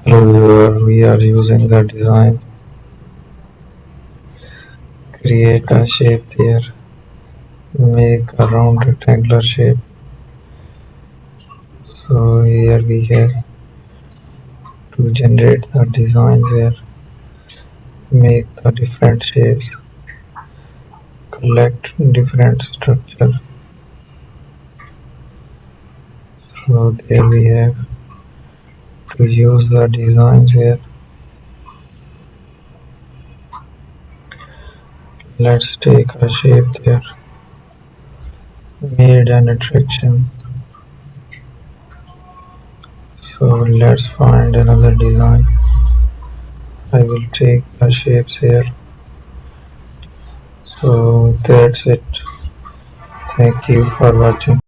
Hello viewer, we are using the design. Create a shape there. Make a round rectangular shape. So here we have to generate the designs here. Make the different shapes. Collect different structure. So there we have to use the designs here. Let's take a shape there. Made an attraction. So let's find another design. I will take the shapes here. So that's it. Thank you for watching.